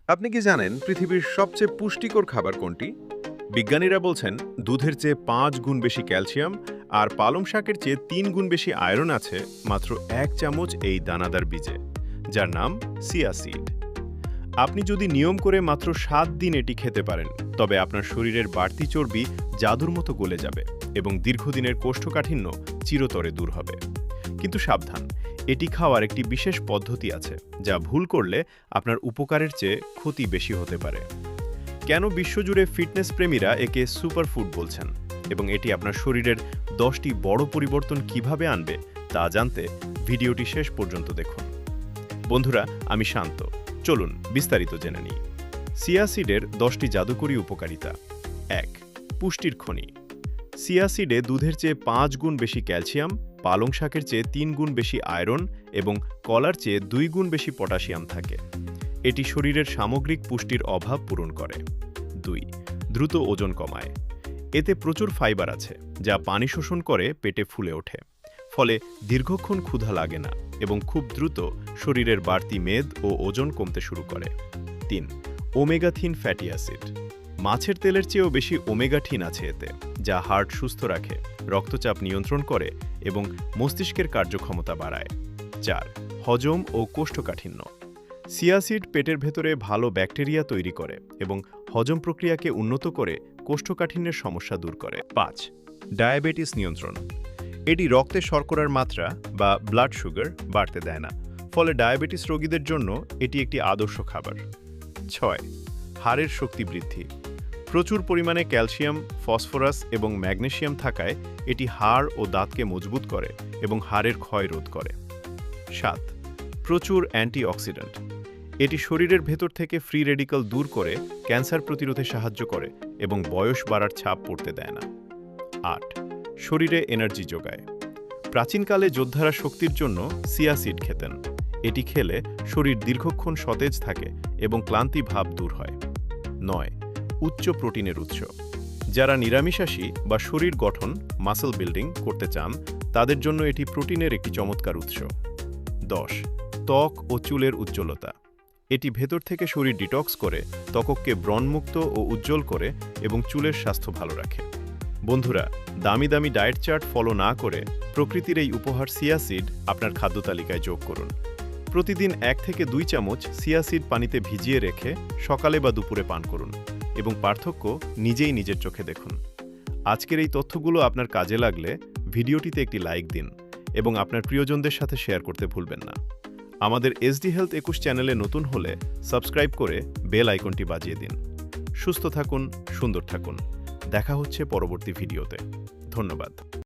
আপনি কি জানেন পৃথিবীর সবচেয়ে পুষ্টিকর খাবার কোনটি? বিজ্ঞানীরা বলছেন দুধের চেয়ে ৫ গুণ বেশি ক্যালসিয়াম আর পালং শাকের চেয়ে ৩ গুণ বেশি আয়রন আছে মাত্র ১ চামচ এই দানাদার বীজে, যার নাম চিয়া সিড। আপনি যদি নিয়ম করে মাত্র ৭ দিন এটি খেতে পারেন, তবে আপনার শরীরের বাড়তি চর্বি জাদুর মতো গলে যাবে এবং দীর্ঘদিনের কোষ্ঠকাঠিন্য চিরতরে দূর হবে। কিন্তু সাবধান, এটি খাওয়ার একটি বিশেষ পদ্ধতি আছে, যা ভুল করলে আপনার উপকারের চেয়ে ক্ষতি বেশি হতে পারে। কেন বিশ্বজুড়ে ফিটনেস প্রেমীরা একে সুপারফুড বলছেন এবং এটি আপনার শরীরের 10টি বড় পরিবর্তন কিভাবে আনবে তা জানতে ভিডিওটি শেষ পর্যন্ত দেখুন। বন্ধুরা, আমি শান্ত। চলুন বিস্তারিত জেনে নিই। চিয়া সিডের 10টি জাদুকরী উপকারিতা। ১. পুষ্টির খনি। চিয়া সিডে দুধের চেয়ে ৫ গুণ বেশি ক্যালসিয়াম, পালং শাকের চেয়ে ৩ গুণ বেশি আয়রন এবং কলার চেয়ে ২ গুণ বেশি পটাশিয়াম থাকে। এটি শরীরের সামগ্রিক পুষ্টির অভাব পূরণ করে। ২. দ্রুত ওজন কমায়। এতে প্রচুর ফাইবার আছে, যা পানি শোষণ করে পেটে ফুলে ওঠে। ফলে দীর্ঘক্ষণ ক্ষুধা লাগে না এবং খুব দ্রুত শরীরের বাড়তি মেদ ও ওজন কমতে শুরু করে। ৩. Omega-3 fatty acid. মাছের তেলের চেয়েও বেশি ওমেগা-3 আছে এতে, যা হার্ট সুস্থ রাখে, রক্তচাপ নিয়ন্ত্রণ করে এবং মস্তিষ্কের কার্যক্ষমতা বাড়ায়। ৪. হজম ও কোষ্ঠকাঠিন্য। চিয়া সিড পেটের ভেতরে ভালো ব্যাকটেরিয়া তৈরি করে এবং হজম প্রক্রিয়াকে উন্নত করে কোষ্ঠকাঠিন্যের সমস্যা দূর করে। ৫. ডায়াবেটিস নিয়ন্ত্রণ। এটি রক্তে শর্করার মাত্রা বা ব্লাড সুগার বাড়তে দেয় না, ফলে ডায়াবেটিস রোগীদের জন্য এটি একটি আদর্শ খাবার। ৬. হাড়ের শক্তি বৃদ্ধি। প্রচুর পরিমাণে ক্যালসিয়াম, ফসফরাস এবং ম্যাগনেসিয়াম থাকায় এটি হাড় ও দাঁতকে মজবুত করে এবং হাড়ের ক্ষয় রোধ করে। ৭. প্রচুর অ্যান্টিঅক্সিডেন্ট। এটি শরীরের ভেতর থেকে ফ্রি রেডিক্যাল দূর করে ক্যান্সার প্রতিরোধে সাহায্য করে এবং বয়স বাড়ার ছাপ পড়তে দেয় না। ৮. শরীরে এনার্জি যোগায়। প্রাচীনকালে যোদ্ধারা শক্তির জন্য চিয়া সিড খেতেন। এটি খেলে শরীর দীর্ঘক্ষণ সতেজ থাকে এবং ক্লান্তি ভাব দূর হয়। ৯. উচ্চ প্রোটিনের উৎস। যারা নিরামিষাশী বা শরীর গঠন মাসল বিল্ডিং করতে চান, তাদের জন্য এটি প্রোটিনের একটি চমৎকার উৎস। ১০. ত্বক ও চুলের উজ্জ্বলতা। এটি ভেতর থেকে শরীর ডিটক্স করে ত্বককে ব্রণমুক্ত ও উজ্জ্বল করে এবং চুলের স্বাস্থ্য ভালো রাখে। বন্ধুরা, দামি দামি ডায়েট চার্ট ফলো না করে প্রকৃতির এই উপহার চিয়া সিড আপনার খাদ্য তালিকায় যোগ করুন। প্রতিদিন ১ থেকে ২ চামচ চিয়া সিড পানিতে ভিজিয়ে রেখে সকালে বা দুপুরে পান করুন এবং পার্থক্য নিজেই নিজের চোখে দেখুন। আজকের এই তথ্যগুলো আপনার কাজে লাগলে ভিডিওটিতে একটি লাইক দিন এবং আপনার প্রিয়জনদের সাথে শেয়ার করতে ভুলবেন না। আমাদের এসডি হেলথ ২১ চ্যানেলে নতুন হলে সাবস্ক্রাইব করে বেল আইকনটি বাজিয়ে দিন। সুস্থ থাকুন, সুন্দর থাকুন। দেখা হচ্ছে পরবর্তী ভিডিওতে। ধন্যবাদ।